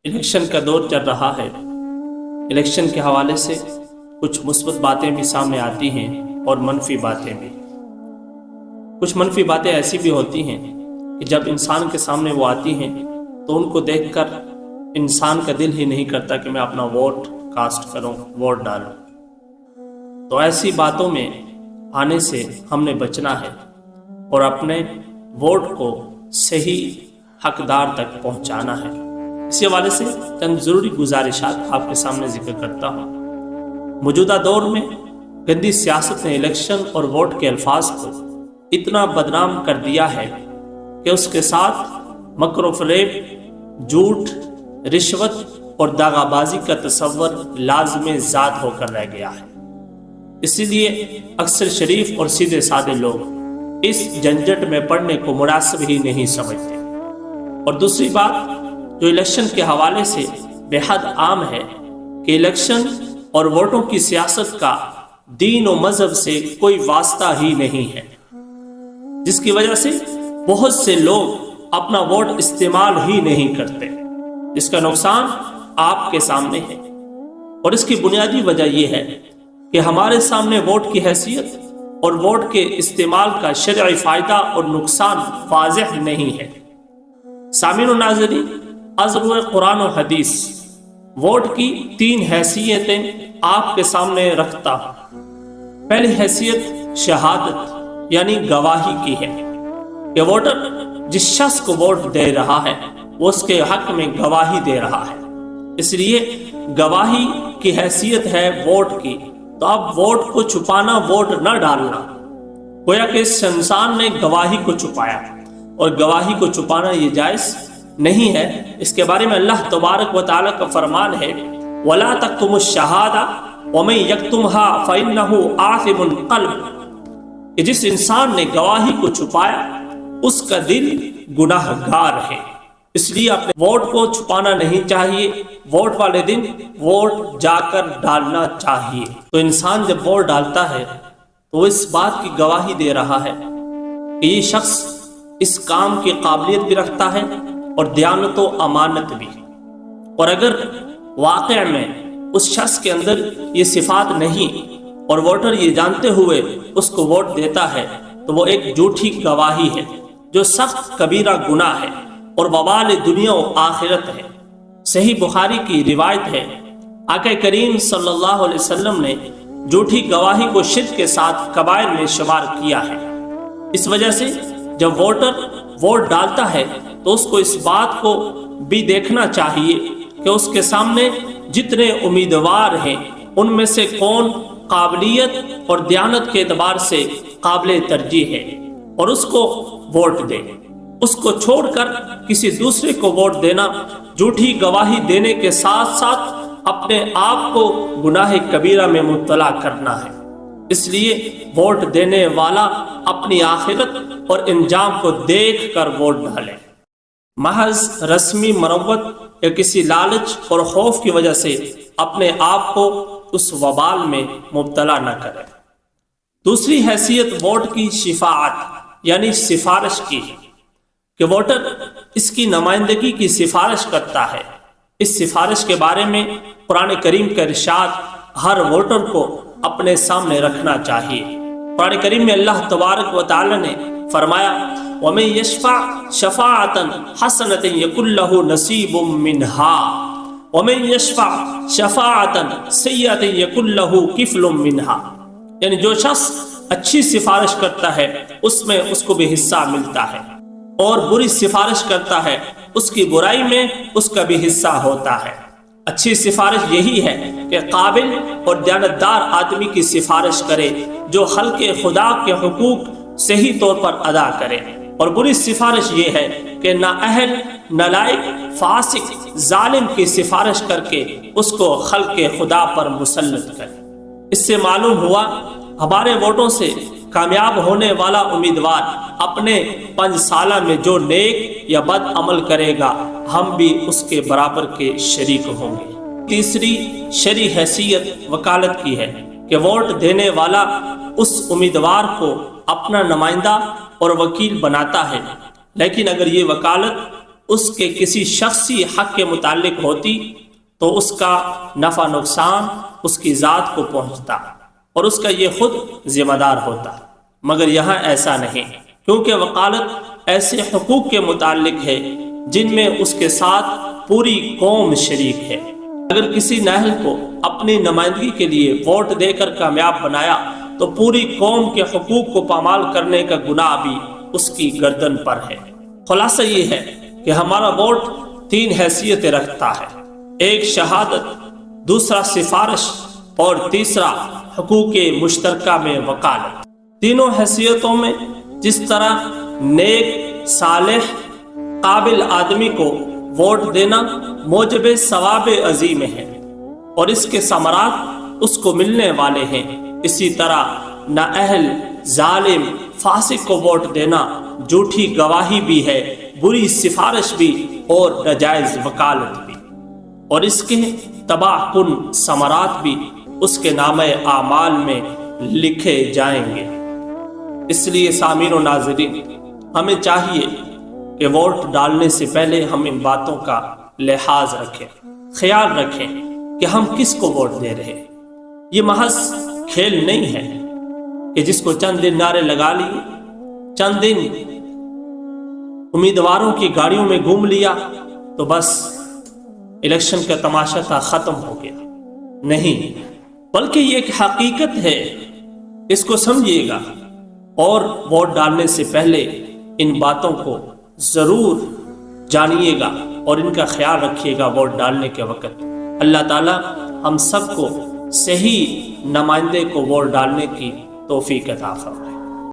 Election کا دور چل رہا ہے۔ الیکشن کے حوالے سے کچھ مثبت باتیں بھی سامنے آتی ہیں اور منفی باتیں بھی۔ کچھ منفی باتیں ایسی بھی ہوتی ہیں کہ جب انسان کے سامنے وہ آتی ہیں تو ان کو دیکھ کر انسان کا دل ہی نہیں کرتا کہ میں اپنا ووٹ کاسٹ کروں، ووٹ ڈالوں۔ تو ایسی باتوں میں آنے سے ہم نے بچنا ہے اور اپنے ووٹ کو صحیح حقدار تک پہنچانا ہے۔ اسی حوالے سے چند ضروری گزارشات آپ کے سامنے ذکر کرتا ہوں۔ موجودہ دور میں گندی سیاست نے الیکشن اور ووٹ کے الفاظ کو اتنا بدنام کر دیا ہے کہ اس کے ساتھ مکر و فریب، جھوٹ، رشوت اور داغا بازی کا تصور لازم ذات ہو کر رہ گیا ہے۔ اسی لیے اکثر شریف اور سیدھے سادے لوگ اس جھنجٹ میں پڑنے کو مناسب ہی نہیں سمجھتے۔ اور دوسری بات جو الیکشن کے حوالے سے بے حد عام ہے کہ الیکشن اور ووٹوں کی سیاست کا دین و مذہب سے کوئی واسطہ ہی نہیں ہے، جس کی وجہ سے بہت سے لوگ اپنا ووٹ استعمال ہی نہیں کرتے، جس کا نقصان آپ کے سامنے ہے۔ اور اس کی بنیادی وجہ یہ ہے کہ ہمارے سامنے ووٹ کی حیثیت اور ووٹ کے استعمال کا شرعی فائدہ اور نقصان واضح نہیں ہے۔ سامعین و ناظرین، از روئے قرآن و حدیث ووٹ کی 3 حیثیتیں آپ کے سامنے رکھتا ہوں۔ پہلی حیثیت شہادت یعنی گواہی کی ہے کہ ووٹر جس شخص کو ووٹ دے رہا ہے وہ اس کے حق میں گواہی دے رہا ہے، اس لیے گواہی کی حیثیت ہے ووٹ کی۔ تو اب ووٹ کو چھپانا، ووٹ نہ ڈالنا، گویا کہ اس انسان نے گواہی کو چھپایا، اور گواہی کو چھپانا یہ جائز نہیں ہے۔ اس کے بارے میں اللہ تبارک و تعالیٰ کا فرمان ہے وَلَا تَكْتُمُوا الشَّهَادَةَ وَمَن يَكْتُمْهَا فَإِنَّهُ آثِمٌ قَلْبٌ، کہ جس انسان نے گواہی کو چھپایا اس کا دل گناہ گار ہے۔ اس لیے اپنے ووٹ کو چھپانا نہیں چاہیے، ووٹ والے دن ووٹ جا کر ڈالنا چاہیے۔ تو انسان جب ووٹ ڈالتا ہے تو وہ اس بات کی گواہی دے رہا ہے کہ یہ شخص اس کام کی قابلیت بھی رکھتا ہے اور دیانت و امانت بھی۔ اور اگر واقع میں اس شخص کے اندر یہ صفات نہیں اور ووٹر یہ جانتے ہوئے اس کو ووٹ دیتا ہے تو وہ ایک جھوٹی گواہی ہے جو سخت کبیرہ گناہ ہے اور وبال دنیا و آخرت ہے۔ صحیح بخاری کی روایت ہے، آقا کریم صلی اللہ علیہ وسلم نے جھوٹی گواہی کو شرک کے ساتھ کبائر میں شمار کیا ہے۔ اس وجہ سے جب ووٹر ووٹ ڈالتا ہے تو اس کو اس بات کو بھی دیکھنا چاہیے کہ اس کے سامنے جتنے امیدوار ہیں ان میں سے کون قابلیت اور دیانت کے اعتبار سے قابل ترجیح ہے اور اس کو ووٹ دے۔ اس کو چھوڑ کر کسی دوسرے کو ووٹ دینا جھوٹی گواہی دینے کے ساتھ ساتھ اپنے آپ کو گناہ کبیرہ میں مبتلا کرنا ہے۔ اس لیے ووٹ دینے والا اپنی آخرت اور انجام کو دیکھ کر ووٹ ڈالے، محض رسمی مروت یا کسی لالچ اور خوف کی وجہ سے اپنے آپ کو اس وبال میں مبتلا نہ کرے۔ دوسری حیثیت ووٹ کی شفاعت یعنی سفارش کی ہے کہ ووٹر اس کی نمائندگی کی سفارش کرتا ہے۔ اس سفارش کے بارے میں قرآن کریم کا ارشاد ہر ووٹر کو اپنے سامنے رکھنا چاہیے۔ قرآن کریم میں اللہ تبارک و تعالی نے فرمایا وَمَن يَشْفَعْ شَفَاعَةً حَسَنَةً يَكُن لَّهُ نَصِيبٌ مِّنْهَا وَمَن يَشْفَعْ شَفَاعَةً سَيِّئَةً يَكُن لَّهُ كِفْلٌ مِّنْهَا، یعنی جو شخص اچھی سفارش کرتا ہے اس میں اس کو بھی حصہ ملتا ہے، اور بری سفارش کرتا ہے اس کی برائی میں اس کا بھی حصہ ہوتا ہے۔ اچھی سفارش یہی ہے کہ قابل اور دیانتدار آدمی کی سفارش کرے جو خلق خدا کے حقوق صحیح طور پر ادا کرے، اور بری سفارش یہ ہے کہ نااہل، نالائق، فاسق، ظالم کی سفارش کر کے اس کو خلق خدا پر مسلط کرے۔ اس سے معلوم ہوا ہمارے ووٹوں سے کامیاب ہونے والا امیدوار اپنے 5 سالہ میں جو نیک یا بد عمل کرے گا ہم بھی اس کے برابر کے شریک ہوں گے۔ تیسری شرعی حیثیت وکالت کی ہے کہ ووٹ دینے والا اس امیدوار کو اپنا نمائندہ اور وکیل بناتا ہے، لیکن اگر یہ وکالت اس کے کسی شخصی حق کے متعلق ہوتی تو اس کا نفع نقصان اس کی ذات کو پہنچتا اور اس کا یہ خود ذمہ دار ہوتا، مگر یہاں ایسا نہیں، کیونکہ وکالت ایسے حقوق کے متعلق ہے جن میں اس کے ساتھ پوری قوم شریک ہے۔ اگر کسی نااہل کو اپنی نمائندگی کے لیے ووٹ دے کر کامیاب بنایا تو پوری قوم کے حقوق کو پامال کرنے کا گناہ بھی اس کی گردن پر ہے۔ خلاصہ یہ ہے کہ ہمارا ووٹ 3 حیثیتیں رکھتا ہے، ایک شہادت، دوسرا سفارش اور تیسرا حقوق مشترکہ میں وکالت۔ تینوں حیثیتوں میں جس طرح نیک، صالح، قابل آدمی کو ووٹ دینا موجب ثواب عظیم ہے اور اس کے ثمرات اس کو ملنے والے ہیں، اسی طرح نااہل، ظالم، فاسق کو ووٹ دینا جھوٹی گواہی بھی ہے، بری سفارش بھی اور ناجائز وکالت بھی، اور اس کے تباہ کن ثمرات بھی اس کے نامہ اعمال میں لکھے جائیں گے۔ اس لیے سامعین و ناظرین، ہمیں چاہیے کہ ووٹ ڈالنے سے پہلے ہم ان باتوں کا لحاظ رکھیں، خیال رکھیں کہ ہم کس کو ووٹ دے رہے ہیں۔ یہ محض کھیل نہیں ہے کہ جس کو چند دن نعرے لگا لیے، چند دن امیدواروں کی گاڑیوں میں گھوم لیا تو بس الیکشن کا تماشا تھا، ختم ہو گیا۔ نہیں، بلکہ یہ ایک حقیقت ہے، اس کو سمجھیے گا اور ووٹ ڈالنے سے پہلے ان باتوں کو ضرور جانیے گا اور ان کا خیال رکھیے گا ووٹ ڈالنے کے وقت۔ اللہ تعالی ہم سب کو صحیح نمائندے کو ووٹ ڈالنے کی توفیق عطا فرمائے۔